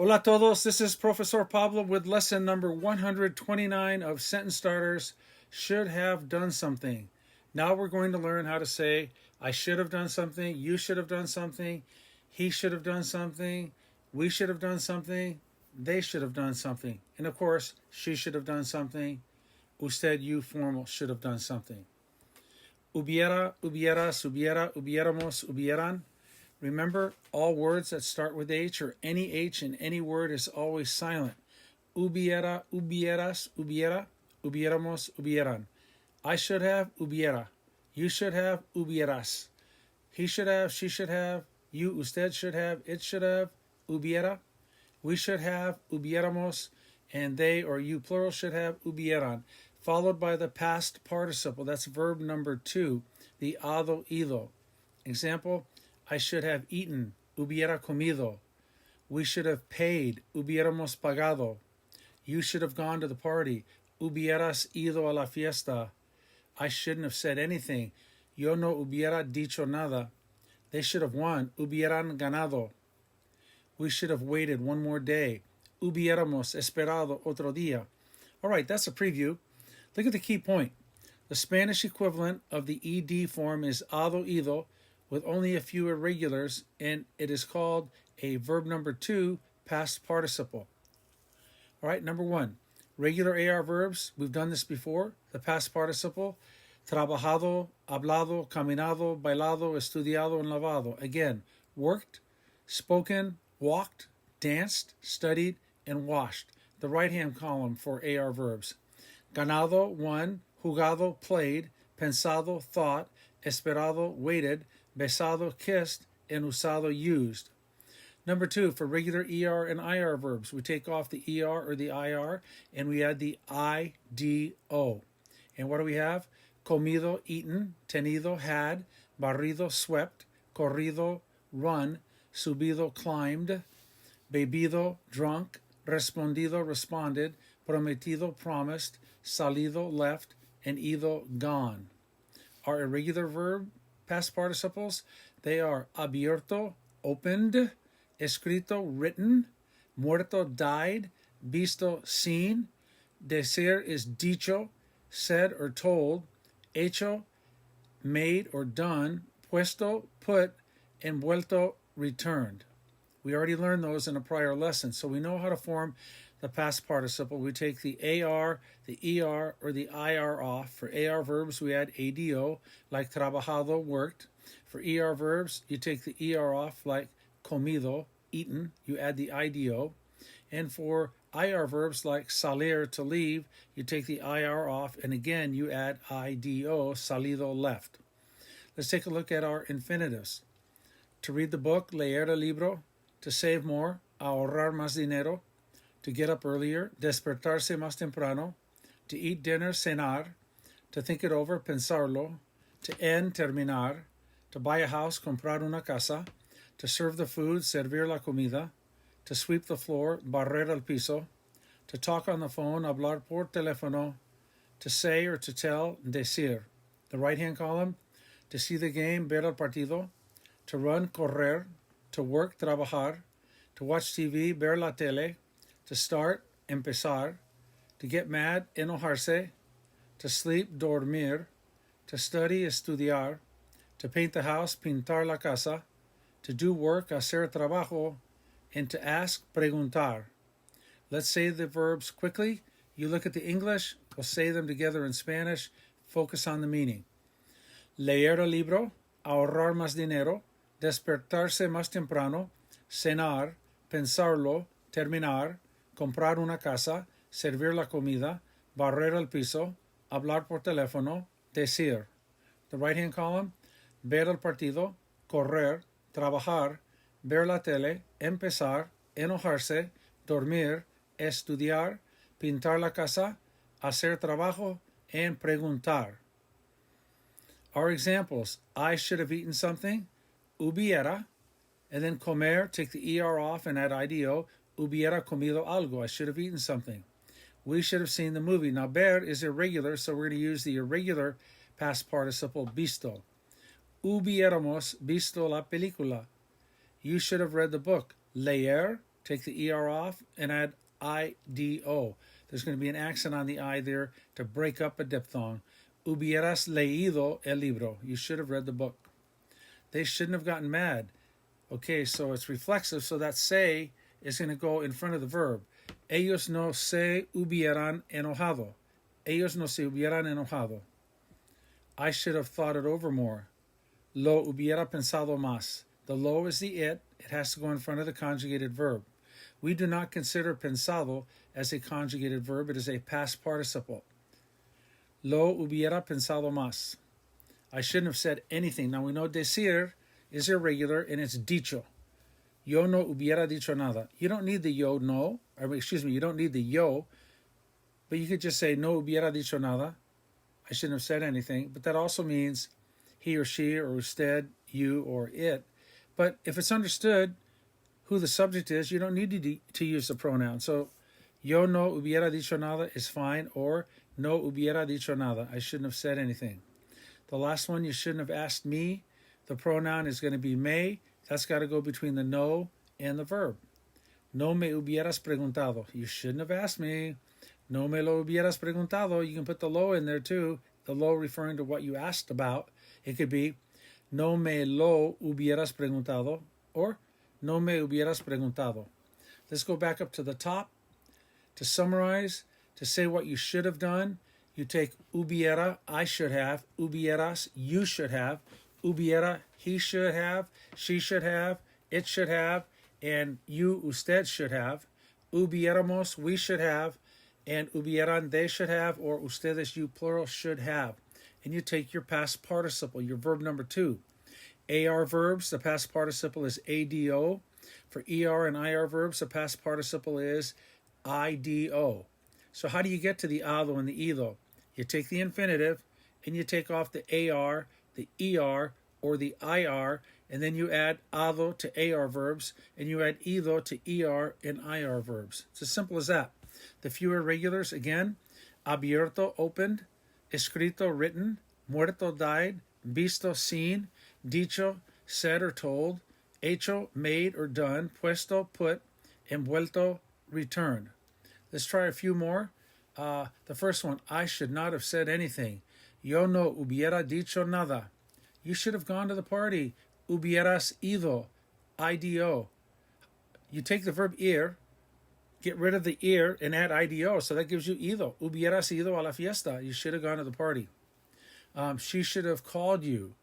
Hola a todos, this is Profesor Pablo with lesson number 129 of Sentence Starters, should have done something. Now we're going to learn how to say, I should have done something, you should have done something, he should have done something, we should have done something, they should have done something. And of course, she should have done something, usted, you, formal, should have done something. Hubiera, hubieras, hubiera, hubiéramos, hubieran. Remember, all words that start with H or any H in any word is always silent. Hubiera, hubieras, hubiera, hubiéramos, hubieran. I should have, hubiera. You should have, hubieras. He should have, she should have, you, usted should have, it should have, hubiera. We should have, hubiéramos, and they or you plural should have, hubieran. Followed by the past participle. That's verb number 2, the hado, ido. Example, I should have eaten, hubiera comido. We should have paid, hubiéramos pagado. You should have gone to the party, hubieras ido a la fiesta. I shouldn't have said anything, yo no hubiera dicho nada. They should have won, hubieran ganado. We should have waited one more day, hubiéramos esperado otro día. All right, that's a preview. Look at the key point. The Spanish equivalent of the ed form is hado, ido, with only a few irregulars, and it is called a verb number 2 past participle. All right, number 1, regular AR verbs. We've done this before. The past participle, trabajado, hablado, caminado, bailado, estudiado, and lavado. Again, worked, spoken, walked, danced, studied, and washed. The right-hand column for AR verbs. Ganado, won, jugado, played, pensado, thought, esperado, waited, besado, kissed, and usado, used. Number 2, for regular ER and IR verbs, we take off the ER or the IR and we add the IDO. And what do we have? Comido, eaten, tenido, had, barrido, swept, corrido, run, subido, climbed, bebido, drunk, respondido, responded, prometido, promised, salido, left, and ido, gone. Our irregular verb past participles, they are abierto, opened, escrito, written, muerto, died, visto, seen, decir is dicho, said or told, hecho, made or done, puesto, put, and vuelto, returned. We already learned those in a prior lesson, so we know how to form the past participle. We take the AR, the ER, or the IR off. For AR verbs, we add ADO, like trabajado, worked. For ER verbs, you take the ER off, like comido, eaten. You add the IDO. And for IR verbs, like salir, to leave, you take the IR off, and again, you add IDO, salido, left. Let's take a look at our infinitives. To read the book, leer el libro. To save more, ahorrar más dinero. To get up earlier, despertarse más temprano. To eat dinner, cenar. To think it over, pensarlo. To end, terminar. To buy a house, comprar una casa. To serve the food, servir la comida. To sweep the floor, barrer el piso. To talk on the phone, hablar por teléfono. To say or to tell, decir. The right-hand column, to see the game, ver el partido. To run, correr. To work, trabajar. To watch TV, ver la tele. To start, empezar. To get mad, enojarse. To sleep, dormir. To study, estudiar. To paint the house, pintar la casa. To do work, hacer trabajo. And to ask, preguntar. Let's say the verbs quickly. You look at the English, we'll say them together in Spanish. Focus on the meaning. Leer el libro, ahorrar más dinero, despertarse más temprano, cenar, pensarlo, terminar, comprar una casa, servir la comida, barrer el piso, hablar por teléfono, decir. The right-hand column, ver el partido, correr, trabajar, ver la tele, empezar, enojarse, dormir, estudiar, pintar la casa, hacer trabajo, and preguntar. Our examples, I should have eaten something, hubiera, and then comer, take the ER off and add IDO, hubiera comido algo, I should have eaten something. We should have seen the movie. Now, ver is irregular, so we're going to use the irregular past participle, visto. Hubiéramos visto la película. You should have read the book. Leer, Take the ER off and add IDO. There's going to be an accent on the I there to break up a diphthong. Hubieras leído el libro. You should have read the book. They shouldn't have gotten mad. Okay, so it's reflexive, so that se is going to go in front of the verb. Ellos no se hubieran enojado. Ellos no se hubieran enojado. I should have thought it over more. Lo hubiera pensado más. The lo is the it. It has to go in front of the conjugated verb. We do not consider pensado as a conjugated verb. It is a past participle. Lo hubiera pensado más. I shouldn't have said anything. Now we know decir is irregular and it's dicho. Yo no hubiera dicho nada. You don't need the yo no, you don't need the yo, but you could just say no hubiera dicho nada. I shouldn't have said anything, but that also means he or she or usted, you or it. But if it's understood who the subject is, you don't need to use the pronoun. So yo no hubiera dicho nada is fine, or no hubiera dicho nada. I shouldn't have said anything. The last one, you shouldn't have asked me. The pronoun is going to be me. That's got to go between the no and the verb. No me hubieras preguntado. You shouldn't have asked me. No me lo hubieras preguntado. You can put the lo in there too. The lo referring to what you asked about. It could be no me lo hubieras preguntado or no me hubieras preguntado. Let's go back up to the top. To summarize, to say what you should have done, you take hubiera, I should have, hubieras, you should have, hubiera, he should have, she should have, it should have, and you, usted, should have. Hubiéramos, we should have, and hubieran, they should have, or ustedes, you, plural, should have. And you take your past participle, your verb number 2. AR verbs, the past participle is ADO. For ER and IR verbs, the past participle is IDO. So how do you get to the ADO and the IDO? You take the infinitive and you take off the AR, the ER, or the IR, and then you add ADO to AR verbs, and you add IDO to ER and IR verbs. It's as simple as that. The few irregulars, again, abierto, opened, escrito, written, muerto, died, visto, seen, dicho, said or told, hecho, made or done, puesto, put, envuelto, returned. Let's try a few more. The first one, I should not have said anything. Yo no hubiera dicho nada. You should have gone to the party. Hubieras ido, IDO. You take the verb ir, get rid of the ir, and add IDO. So that gives you ido. Hubieras ido a la fiesta. You should have gone to the party. She should have called you.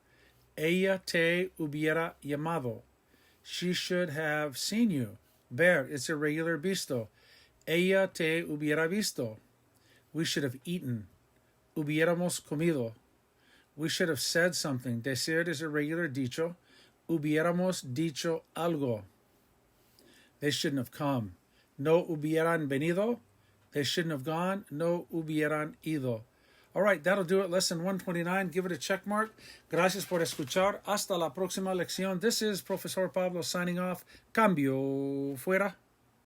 Ella te hubiera llamado. She should have seen you. Ver, it's irregular visto. Ella te hubiera visto. We should have eaten. Hubiéramos comido. We should have said something. Decir is irregular dicho. Hubiéramos dicho algo. They shouldn't have come. No hubieran venido. They shouldn't have gone. No hubieran ido. All right, that'll do it. Lesson 129. Give it a check mark. Gracias por escuchar. Hasta la próxima lección. This is Profesor Pablo signing off. Cambio fuera.